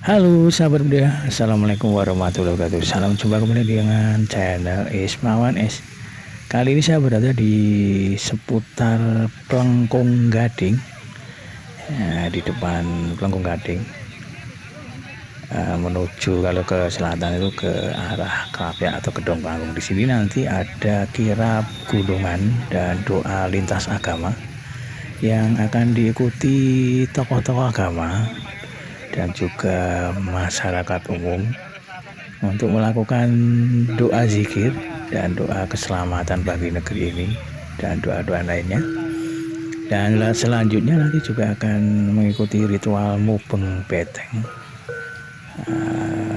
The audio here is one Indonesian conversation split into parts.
Halo sahabat muda, assalamualaikum warahmatullahi wabarakatuh. Salam jumpa kembali dengan channel Ismawan S. Kali ini saya berada di seputar Plengkung Gading, di depan Plengkung Gading, menuju kalau ke selatan itu ke arah Krapyak atau Gedong Panggung. Di sini nanti ada kirap gunungan dan doa lintas agama yang akan diikuti tokoh-tokoh agama dan juga masyarakat umum untuk melakukan doa zikir dan doa keselamatan bagi negeri ini dan doa-doa lainnya. Dan selanjutnya nanti juga akan mengikuti ritual mubeng beteng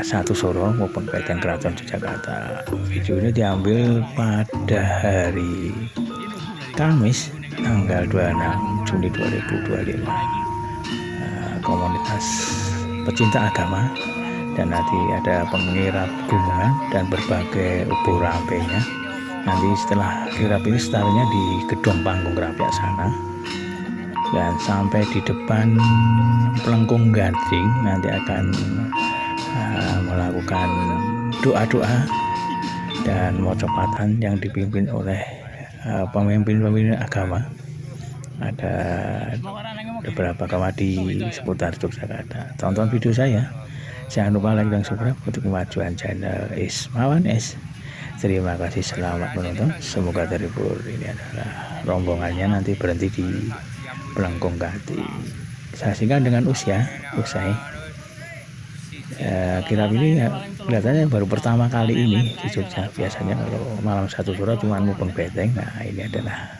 satu Suro, mubeng beteng Keraton Yogyakarta. Video ini diambil pada hari Kamis tanggal 26 Juni 2025. Komunitas pecinta agama dan nanti ada pengirap gunungan dan berbagai ubur rampenya. Nanti setelah kirap ini startnya di Gedong Panggung Krapyak sana dan sampai di depan Plengkung Gading nanti akan melakukan doa-doa dan mocopatan yang dipimpin oleh pemimpin-pemimpin agama. Ada beberapa agama di seputar Yogyakarta. Tonton video saya. Jangan lupa like dan subscribe untuk kemajuan channel Ismawan S. Terima kasih, selamat menonton. Semoga terhibur. Ini adalah rombongannya nanti berhenti di Plengkung Gading. Saksikan dengan usai. Kirap ini kelihatannya baru pertama kali ini di Jogja. Biasanya kalau malam satu Suro cuma mubeng beteng. Nah, ini adalah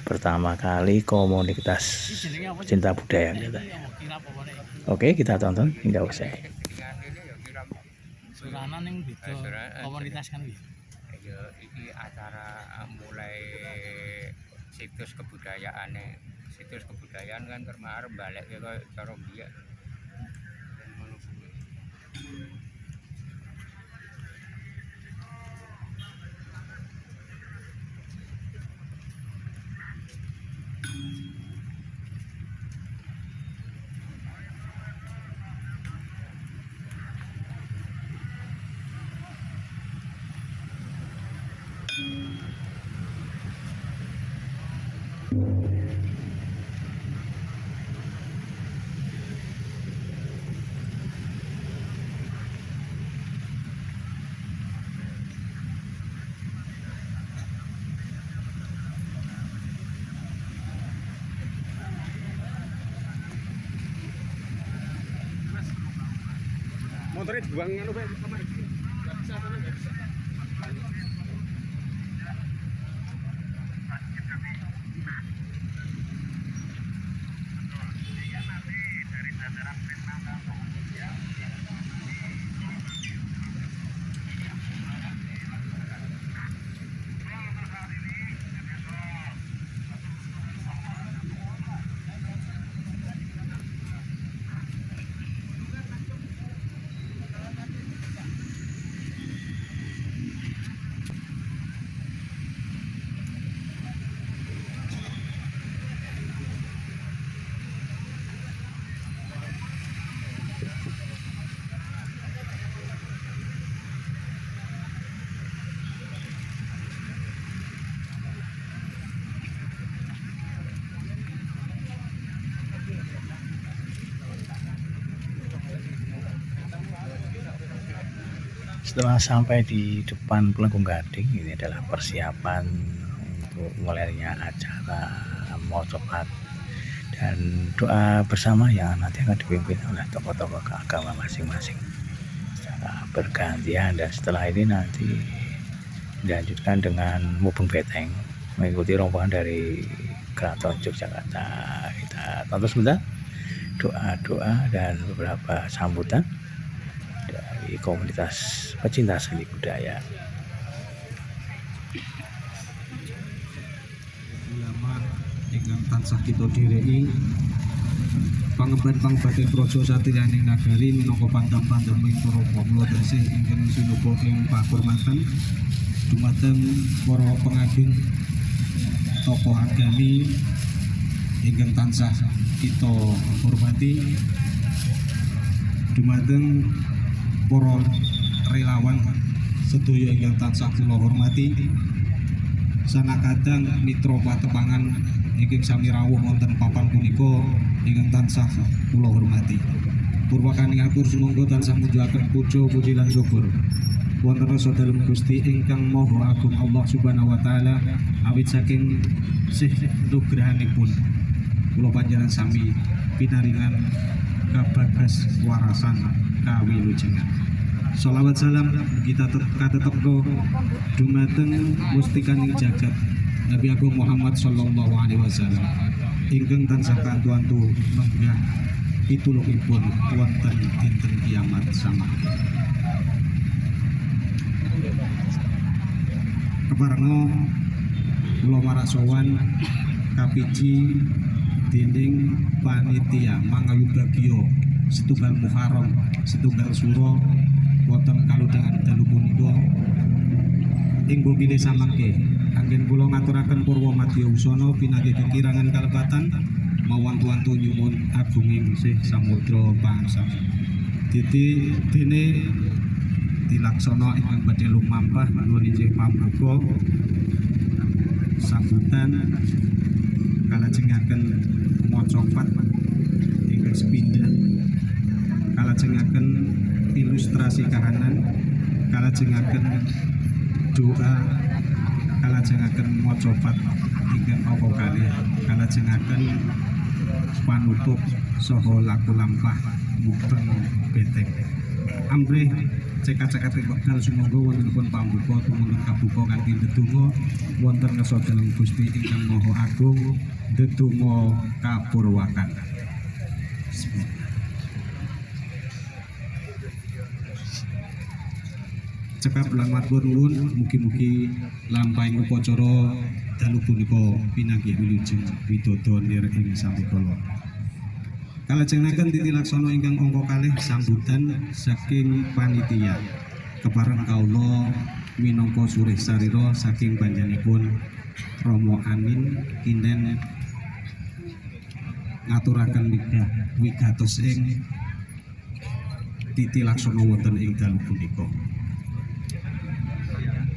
pertama kali komunitas pecinta budaya katanya. Oke, kita tonton hingga usai. Suranan yang gitu, komunitas kan gitu. Ya, ini acara mulai situs kebudayaan kan kemarin balik ke cara biak. Motornya dibuang anu Pak. Enggak bisa, enggak bisa. Setelah sampai di depan Plengkung Gading, ini adalah persiapan untuk mulainya acara mocopat dan doa bersama yang nanti akan dipimpin oleh tokoh-tokoh agama masing-masing secara bergantian. Dan setelah ini nanti dilanjutkan dengan mubeng beteng mengikuti rombongan dari Keraton Yogyakarta. Kita tonton sebentar doa-doa dan beberapa sambutan dari komunitas pecinta seni budaya. Ulama ingkang tansah kita direki pangemban praja satriyaning nagari minangka pandam-pandaming para kawula tasih ingkang sinupa ing pahormatan dumateng para pengageng tokoh agami ingkang tansah kita hormati. dumateng para relawan sedaya ingkang tansah kula hormati, sanakadang mitra patepangan ingkang sami rawuh wonten papan punika ingkang tansah kula hormati. Purwakani atur sumangga tansah mujuaken puja puji lan syukur wonten rasa dalem Gusti ingkang Maha Agung Allah Subhanahu wa taala, awit saking sih nugrahanipun kula panjenengan sami pinaringan kabagas warasan kawilujengan. Shalawat salam kita katetepno dumateng mustikaning jagat Nabi Agung Muhammad sallallahu alaihi wasallam ingkang tansah kantu-antu menggah pitulungipun wonten dinten kiamat sama. Keparenga kula marak sowan kapiji dening panitia mangawi bagya setunggal Muharram setunggal Suro wonten kalodhangan dalu punika ing bumi samangke anggen kula ngaturaken purwa madya usana pinangge kekirangan kalebatan mawantu-wantu nyuwun agunging sih samudra pangsami dene dilaksana ingkang badhe lumampah nuwun injih pambuka sambutan kalajengaken maca pat ingkang sepindhah kalajengaken ilustrasi kahanan kalajengaken doa kalajengaken maca pat ingkang apa kalih kalajengaken panutup saha laku lampah mubeng beteng ambrih cekat-cekat wekdal sumangga wontenipun pambuka tumunten kabuka kanthi ndedonga wonten ngarsa dalem Gusti ingkang Maha Agung ndedonga kapurwakan. Cekap lan matur nuwun mugi-mugi lampahing upacara dalu punika pinanggih wilujeng widodha nir ing sampikala. Kalajengaken titilaksana ingkang angka kalih sambutan saking panitia kepareng kaula minangka surih sarira saking panjenenganipun Rama Amin kinden ngaturaken wigatos ing titilaksana wonten ing dalu punika.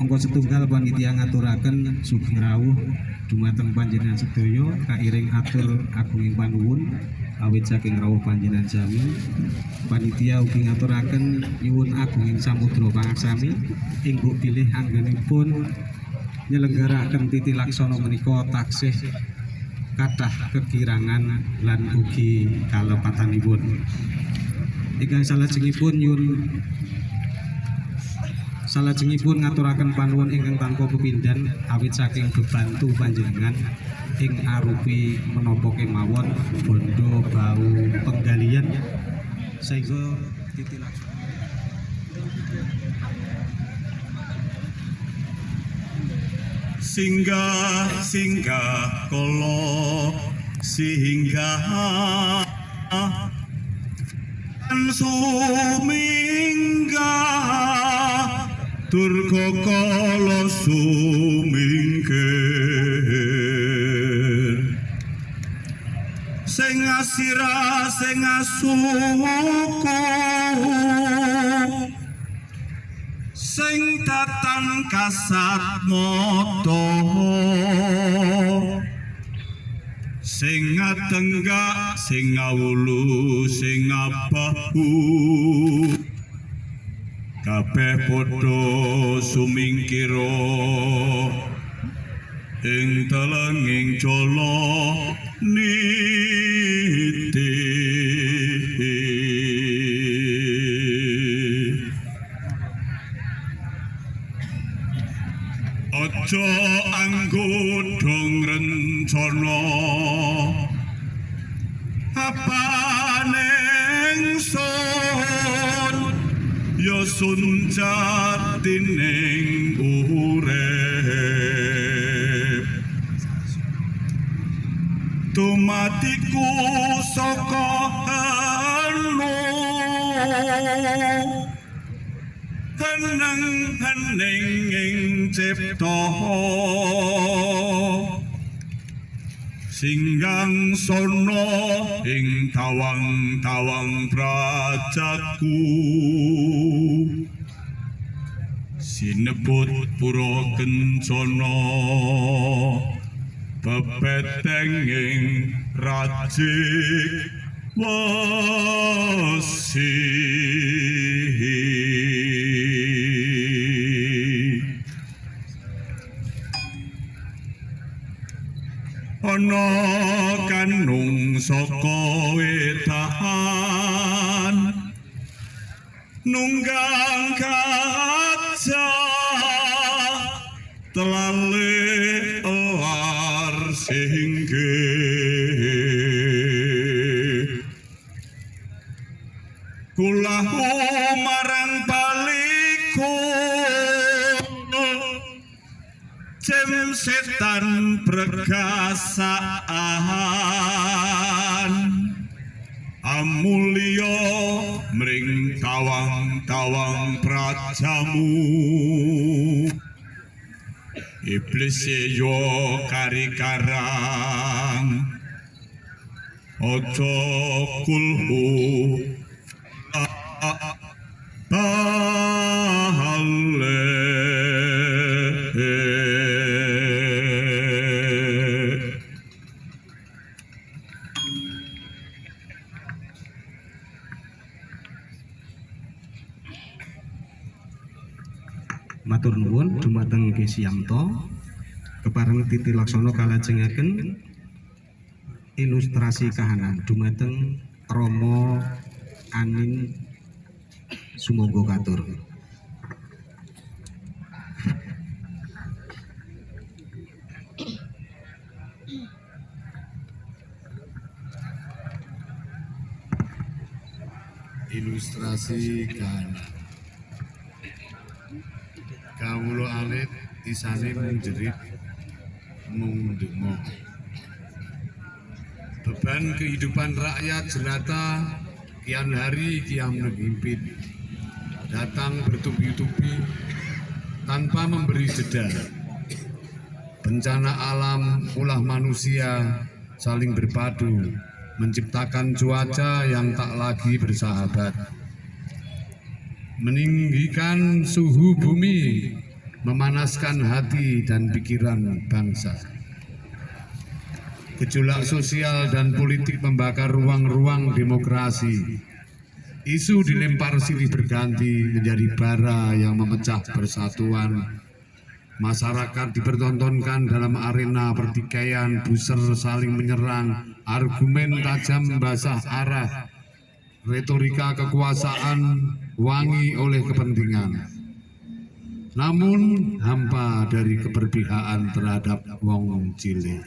Angka setunggal panitia ngaturaken sugeng rawuh dumateng panjenengan sedaya kairing atur agunging panuwun awit saking rawuh panjenengan sami panitia ugi ngaturaken nyuwun agunging samudra pangaksami ing bilih anggenipun nyelenggaraken titilaksana menika taksih kathah kekirangan lan ugi kalepatanipun ingkang salajengipun ngaturaken panuwun ingkang tanpa pepindhan awit saking bebantu panjenengan ing arupi menapa kemawon bondo bau penggalian sehingga titilaksana singgah kala singgah suminggah durga kala sumingkir sing asira sing asuku sing datan kasat mata sing ngatenggak sing ngawulu sing ngabahu kabeh padha sumingkira ing telenging jala niti aja anggo dong rencana apane ingsun ya sun jatining urip tumatiku saka anu heneng ing cipta singgang sono ing tawang-tawang prajaku sinebut pura kencana bebetenging rajik wesi ana kanung saka wetan nunggang kaca telale elar singge kula marang baliku cem setan perkasaan amulya mring tawang-tawang prajamu iblis yo kari karang ojo kulhu bahale matur nuwun dumateng Gesyamto kepareng Titi Laksana kalajengaken ilustrasi kahanan dumateng Romo Anin sumangga katur. Ilustrasi kahanan kawula alit isane mung jerit mung ndonga beban kehidupan rakyat jelata kian hari kian menghimpit datang bertubi-tubi tanpa memberi jeda bencana alam ulah manusia saling berpadu menciptakan cuaca yang tak lagi bersahabat meninggikan suhu bumi, memanaskan hati dan pikiran bangsa. Gejolak sosial dan politik membakar ruang-ruang demokrasi. Isu dilempar silih berganti menjadi bara yang memecah persatuan. Masyarakat dipertontonkan dalam arena pertikaian, buser saling menyerang, argumen tajam basah arah, retorika kekuasaan wangi oleh kepentingan. Namun hampa dari keberpihakan terhadap wong cilik.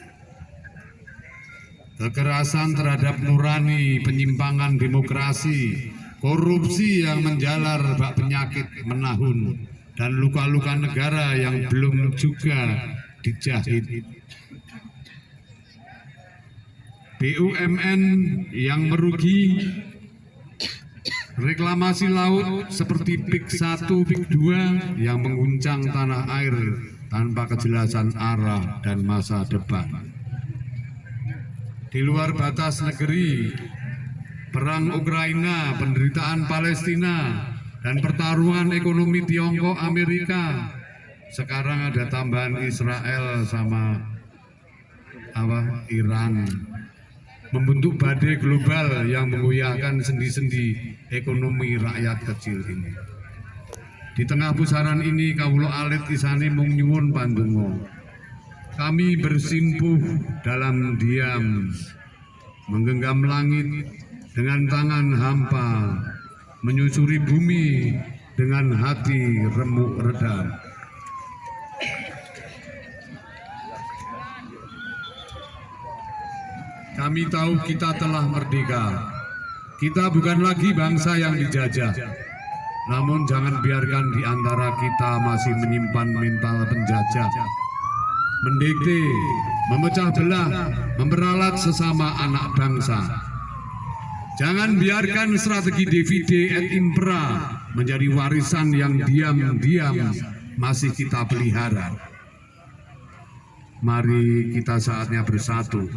Kekerasan terhadap nurani, penyimpangan demokrasi, korupsi yang menjalar bak penyakit menahun, dan luka-luka negara yang belum juga dijahit. BUMN yang merugi, reklamasi laut seperti PIK 1, PIK 2 yang mengguncang tanah air tanpa kejelasan arah dan masa depan. Di luar batas negeri, perang Ukraina, penderitaan Palestina, dan pertarungan ekonomi Tiongkok Amerika. Sekarang ada tambahan Israel sama Iran. Membentuk badai global yang mengoyahkan sendi-sendi ekonomi rakyat kecil ini. Di tengah pusaran ini kawula alit isane mung nyuwun pandonga. Kami bersimpuh dalam diam, menggenggam langit dengan tangan hampa, menyusuri bumi dengan hati remuk redam. Kami tahu kita telah merdeka. Kita bukan lagi bangsa yang dijajah. Namun jangan biarkan di antara kita masih menyimpan mental penjajah. Mendikte, memecah belah, memperalat sesama anak bangsa. Jangan biarkan strategi divide et impera menjadi warisan yang diam-diam masih kita pelihara. Mari kita saatnya bersatu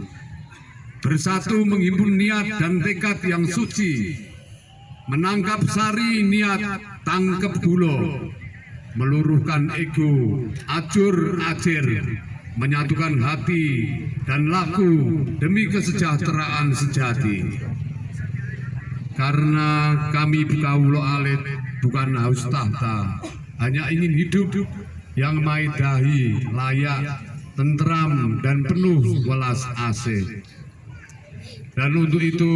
bersatu menghimpun niat dan tekad yang suci, menangkap sari niat tangkep gulo, meluruhkan ego, acur acir, menyatukan hati dan laku demi kesejahteraan sejati. Karena kami kawula alit bukan haus tahta, hanya ingin hidup yang maidahi, layak, tentram dan penuh welas asih. Dan untuk itu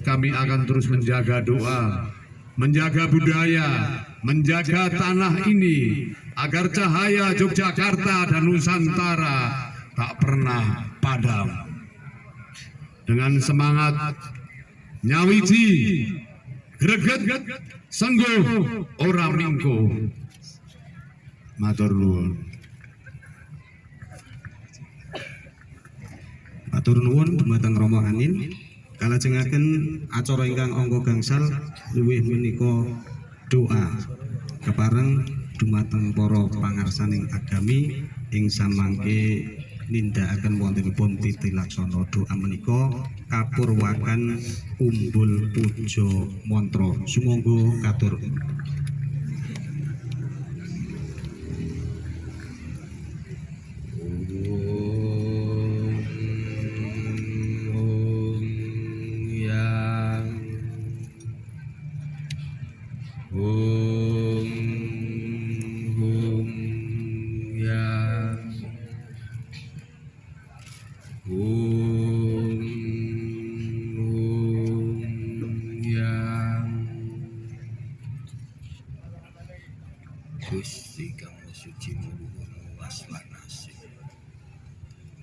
kami akan terus menjaga doa, menjaga budaya, menjaga tanah ini agar cahaya Yogyakarta dan Nusantara tak pernah padam. Dengan semangat nyawiji, greget, sengguh, ora mingko. Matur nuwun. Matur nuwun dumateng Rama Anin. Kalajengaken acara ingkang angka gangsal luwih menika doa kepareng dumateng para pangarsaning agami ing samangke nindakaken wontenipun titilaksana doa menika kapurwakan umbul puja mantra. Sumangga katur. Gusti kang suci muluhur luas lan asih.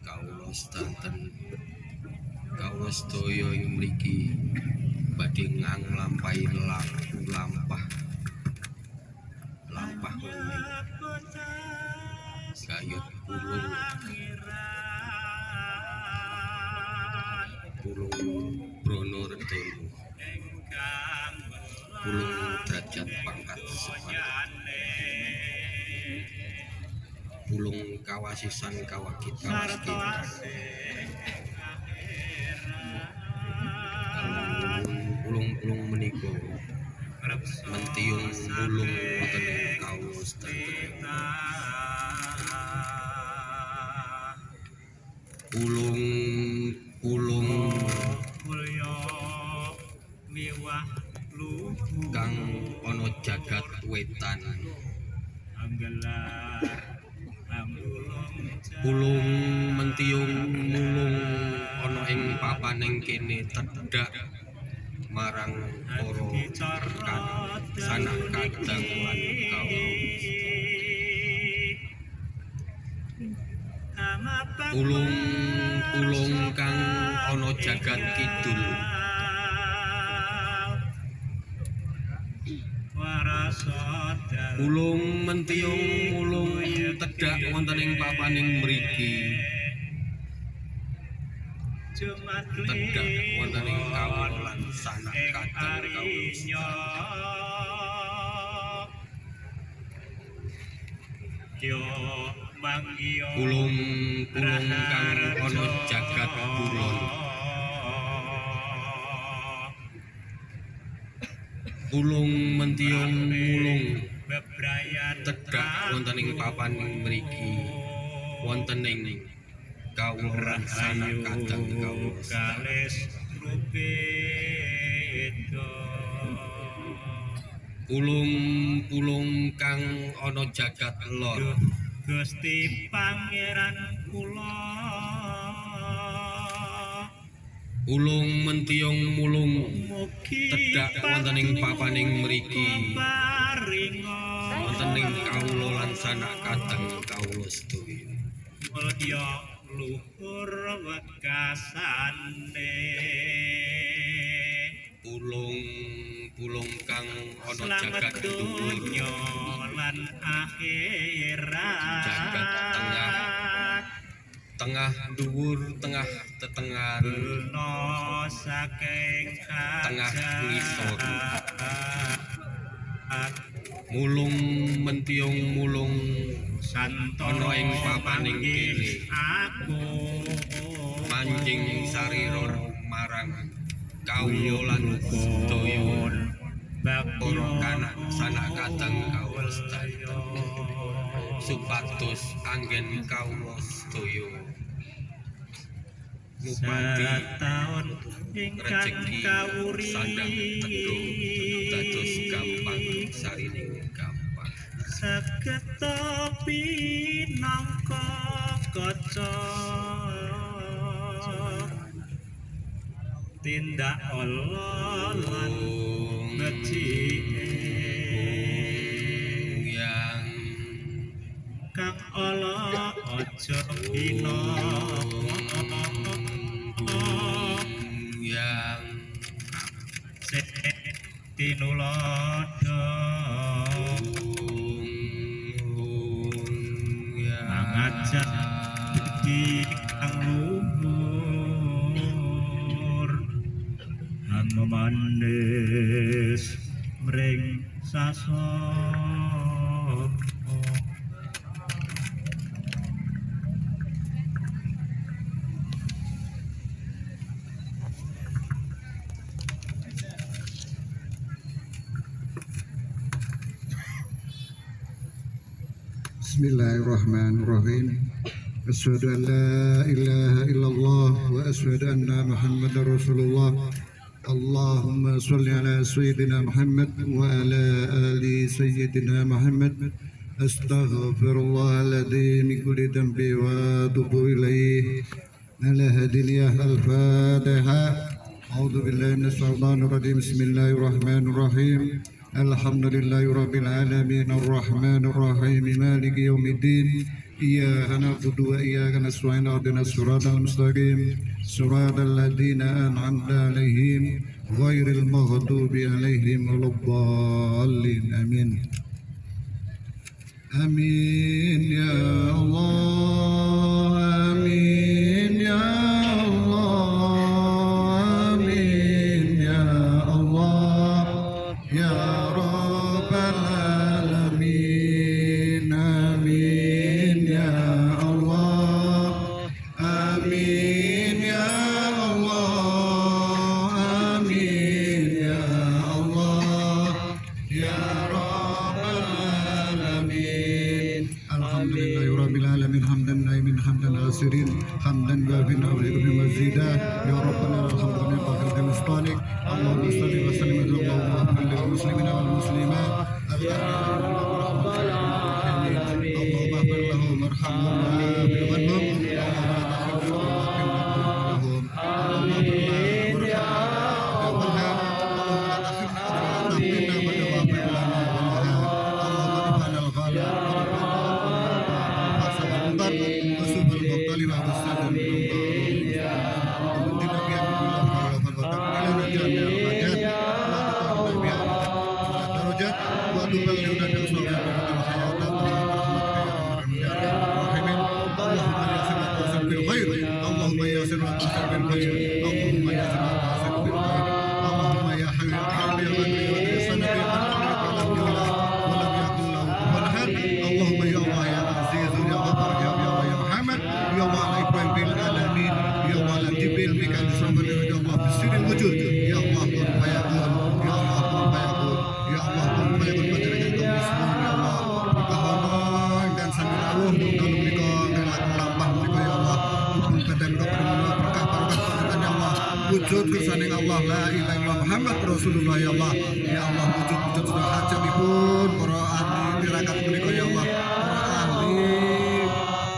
Kawula sedanten kawula sedaya ing mriki badhe nglampahi lampah wening gayut pulung Bronorejo, pulung derajat pangkat sepadan, pulung kawasisan kawas kita. Pulung menika mentiyung mulung wonten ing kawula sedanten. Pulung kang ana jagat wetan, pulung mentiyung mulung ana ing papaning kene tedhak marang para sanak kadang lan kawula. Pulung kang ana jagat kidul, pulung mentiyung mulung tedhak wonten ing papaning mriki, tedhak wonten ing kawula lan sanak kadang kawula. Pulung kang ana jagat kulon, pulung mentiyung mulung tedhak wonten ing papaning mriki, wonten ing kawula sanak kadang kawula. Pulung kang ana jagat lor, Gusti Pangeran kula, pulung mentiyung mulung tedhak wonten ing papaning mriki, wonten ing kawula lan sanak kadang kawula sedaya. mulya luhur wekasane, Pulung kang ana jagat dhuwur, lan akhirat, jagat tengah dhuwur, tengah tetengan, saking tengah ngisor. Mulung mentiyung mulung santo ana ing papaning kene, aku manjing sarira marang kawula lan sedaya para kanak sanak kadang kawula sedaya supados anggen kawula sedaya ngupati Sataun ingkang rezeki kawuri sandang tedo dados gampang sarining gampang sageta pinangka kaca tindak Allah lan becike yang kang ala aja ina yang tinulada ngajak di kang luhur anu manis mring sasok Bismillahirrahmanirrahim. Asyhadu an la ilaha illallah wa asyhadu anna Muhammadar Rasulullah. Allahumma shalli ala sayyidina Muhammad wa ala ali sayyidina Muhammad. Astaghfirullahaladzim min kulli dhanbi wa atubu ilaih. Ala hadiniyah al-Fatihah. A'udzu billahi minasyaitonir rajim. Bismillahirrahmanirrahim. Alhamdulillahi rabbil alamin arrahmanir rahim maliki yaumiddin iyyaka na'budu wa iyyaka nasta'in ihdinas siratal mustaqim siratal ladzina an'amta 'alaihim ghairil maghdubi 'alaihim waladdallin amin amin ya Allah amin ya Allah amin ya Allah ya hamdan wafina wa yuhibbu mazida ya rabbana alhamdulillah wa qadil istanik Allahumma salli wa sallim ala Muhammad lil muslimina wal muslimat Allahumma ighfir lahum warhamhum wa'afi anhum wujud kersaning Allah la ilaha illallah Muhammad Rasulullah ya Allah wujud hajatipun para ahli tirakat menika ya Allah para ahli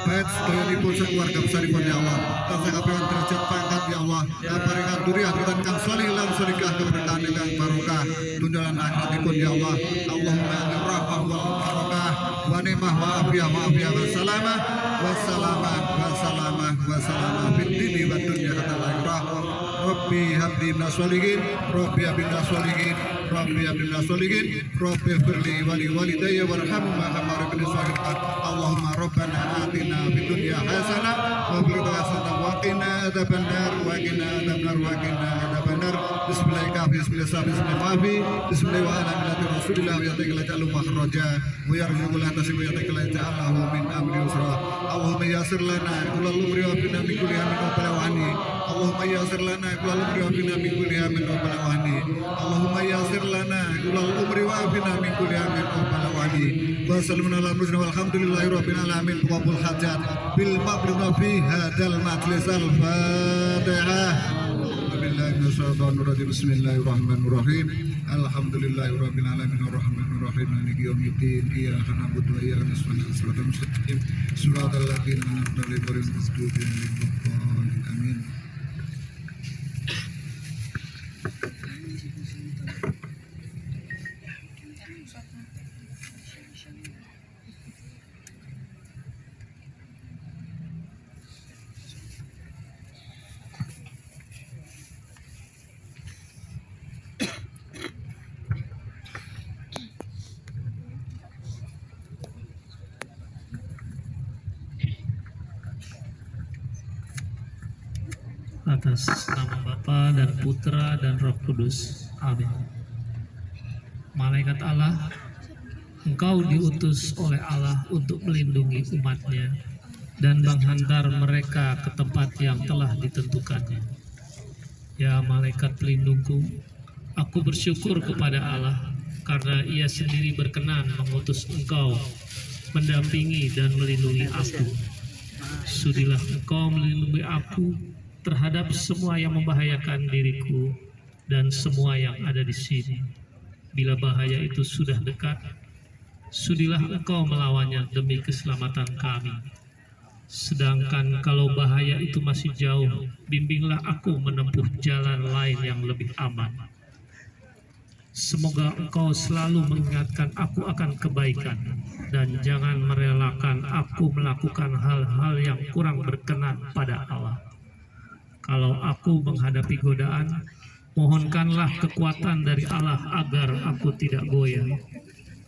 bait sedayanipun keluarga besaripun ya Allah tansah kapiran derajat pangkat ya Allah paringan duriyah kita kang salih lan sedekah keberkahan ingkang barokah tundalan akhiratipun ya Allah Allahumma rahmah wa barakah wa nimah wa afiyah wa salamah fid dini wa dunya kata akhirah Rabbi habli minas sholihin Rabbi firli wali walidayya warhamma kama rabbayani sholihan Allahumma rabbana atina fid dunya hasanah wa fil akhirati hasanah wa qina adzabannar benar. Bismillahirrahmanirrahim. Bismillahirrahmanirrahim. Bismillahirrahmanirrahim. Rasulillah ya ta'ala ja'alu makhraja wa yarzuqu la tasibu ya ta'ala ja'alahu min amri yusra. Allahumma yassir lana kullal umri wa bina min kulli hammin wa balawani. Allahumma yassir lana kullal umri wa bina min kulli hammin wa balawani. Allahumma yassir lana kullal umri wa bina min kulli hammin wa balawani. Wa sallallahu ala nabiyina walhamdulillahi rabbil alamin. Qabul hajat bil maqluna fi hadal majlis al-fatihah. Bismillahirrahmanirrahim. Alhamdulillahirabbil alamin arrahmanir rahim maliki yaumiddin. Iyyaka na'budu wa iyyaka nasta'in. Shiratal mustaqim. Shiratal ladzina an'amta 'alaihim ghairil maghdubi 'alaihim waladdallin. Amin. Atas nama Bapa dan Putra dan Roh Kudus. Amin. Malaikat Allah, Engkau diutus oleh Allah untuk melindungi umatnya dan menghantar mereka ke tempat yang telah ditentukannya. Ya malaikat pelindungku, aku bersyukur kepada Allah karena Ia sendiri berkenan mengutus Engkau mendampingi dan melindungi aku. Sudilah Engkau melindungi aku terhadap semua yang membahayakan diriku dan semua yang ada di sini. Bila bahaya itu sudah dekat, sudilah Engkau melawannya demi keselamatan kami. Sedangkan kalau bahaya itu masih jauh, bimbinglah aku menempuh jalan lain yang lebih aman. Semoga Engkau selalu mengingatkan aku akan kebaikan dan jangan merelakan aku melakukan hal-hal yang kurang berkenan pada Allah. Kalau aku menghadapi godaan, mohonkanlah kekuatan dari Allah agar aku tidak goyah.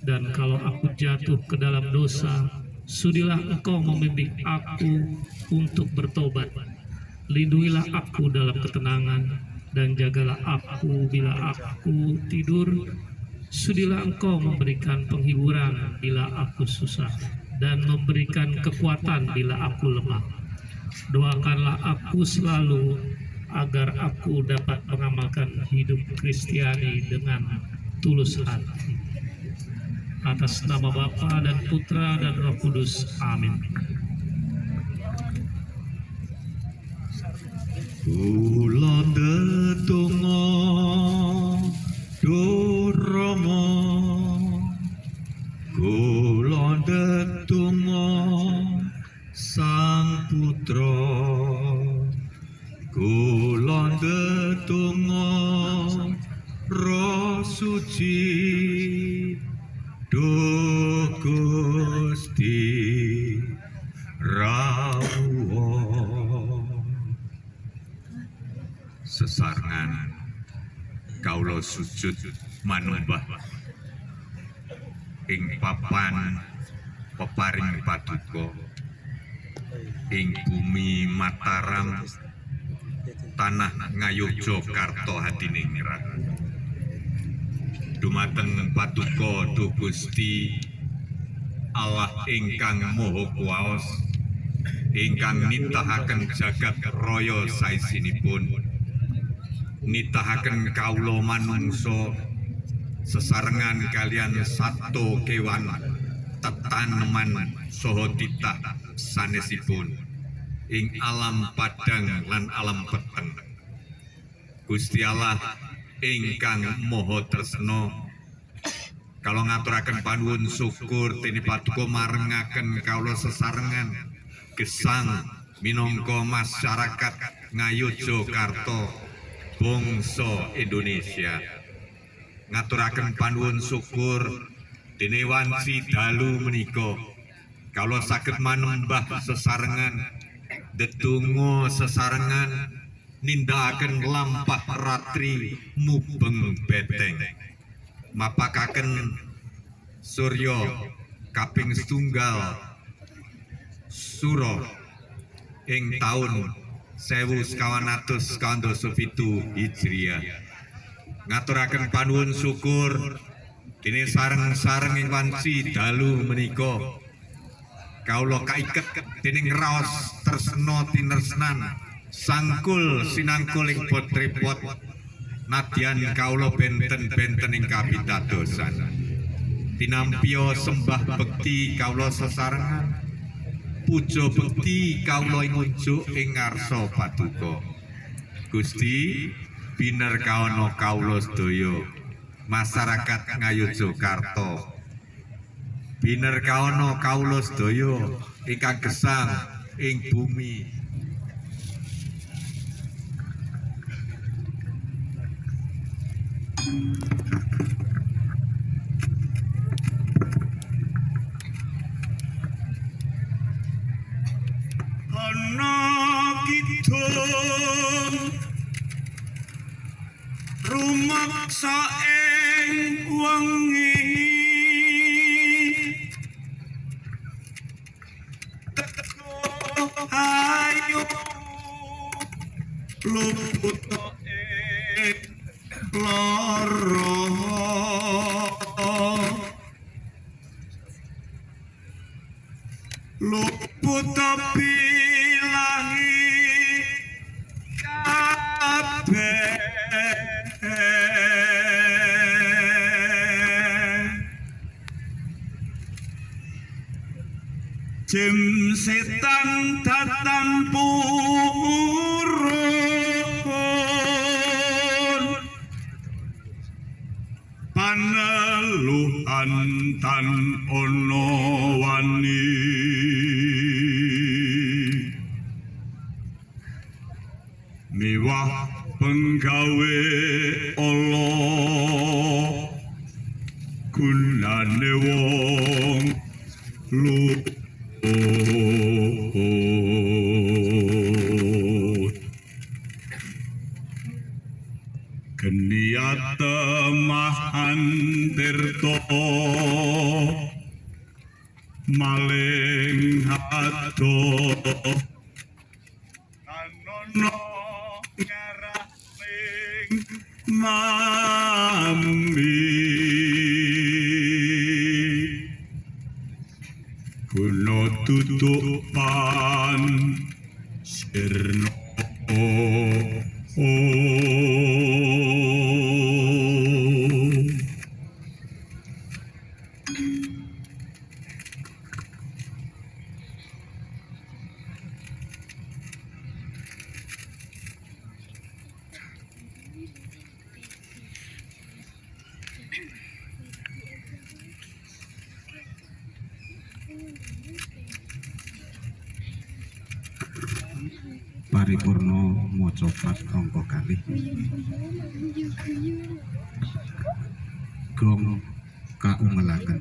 Dan kalau aku jatuh ke dalam dosa, sudilah Engkau membimbing aku untuk bertobat. Lindungilah aku dalam ketenangan, dan jagalah aku bila aku tidur. Sudilah Engkau memberikan penghiburan bila aku susah, dan memberikan kekuatan bila aku lemah. Doakanlah aku selalu agar aku dapat mengamalkan hidup Kristiani dengan tulus hati. Atas nama Bapa dan Putra dan Roh Kudus. Amin. Kula ndedonga Duh Rama, kula ndedonga Sang Putra, kula ndedonga Roh Suci, Duh Gusti rawuh. Sesarengan kawula sujud manembah ing papan peparing paduka ing bumi Mataram, tanah Ngayogyakarta hadiningrat. Dumateng paduka Duh Gusti Allah ingkang Maha Kuwas, ingkang nitahaken jagat raya saisinipun, nitahaken kawula manungsa sesarengan kalian sato kewan tetaneman saha titah sanesipun ing alam padang lan alam peteng. Gusti Allah ingkang Maha Tresna kalau ngaturaken panuwun syukur dene paduka marengaken kawula sesarengan gesang minangka masyarakat Ngayogyakarta bangsa Indonesia. Ngaturaken panuwun syukur dene wanci dalu menika kawula saged manembah sesarengan, ndedonga sesarengan, nindakaken lampah ratri mubeng beteng, mapakaken surya kaping setunggal sura ing taun 1997 Hijriah. Ngaturaken panuwun syukur dene sareng-sareng ing wanci dalu menika kawula kaiket dening raos tresna tinersnan sangkul sinangkul ing bot repot nadyan kawula benten-benten ing kapitadosan tinampiya sembah bekti kawula sesarengan puja bekti kawula ing unjuk ing ngarsa paduka Gusti binerkawana kawula sedaya masyarakat Ngayogyakarta binerkawana kawula sedaya ingkang gesang ing bumi ana kidung rumaksa ing wengi teko ayu luput ing lara luput bilangi kabeh Jim setan datang purun paneluhan tan ono wani miwah penggawe Allah gunane wong Geniat mahan tirto maling hado kanono ngaraling mami kuno tutupan sirno paripurna maca bab angka kalih gong kaumelaken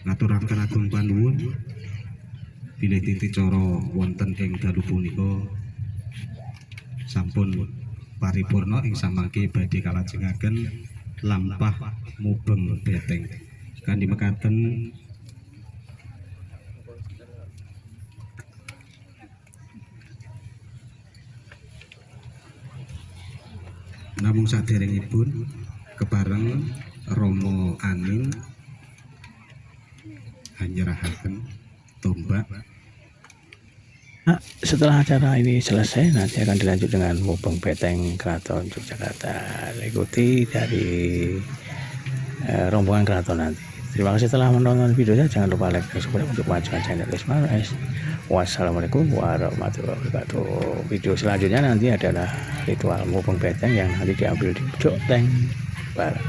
ngaturaken agung panuwun bilih titi cara wonten ing dalu punika sampun paripurna ing samangke badhe kalajengaken lampah mubeng beteng kanthi mekaten namung saderengipun kepareng Rama Aning nyerahaken tombak. Nah, setelah acara ini selesai, nanti akan dilanjut dengan mubeng beteng Keraton Yogyakarta. Ikuti dari rombongan keraton nanti. Terima kasih telah menonton videonya. Jangan lupa like dan subscribe untuk kemajuan channel Ismar S. Wassalamualaikum warahmatullahi wabarakatuh. Video selanjutnya nanti adalah ritual mubeng beteng yang nanti diambil di Jogteng Barat.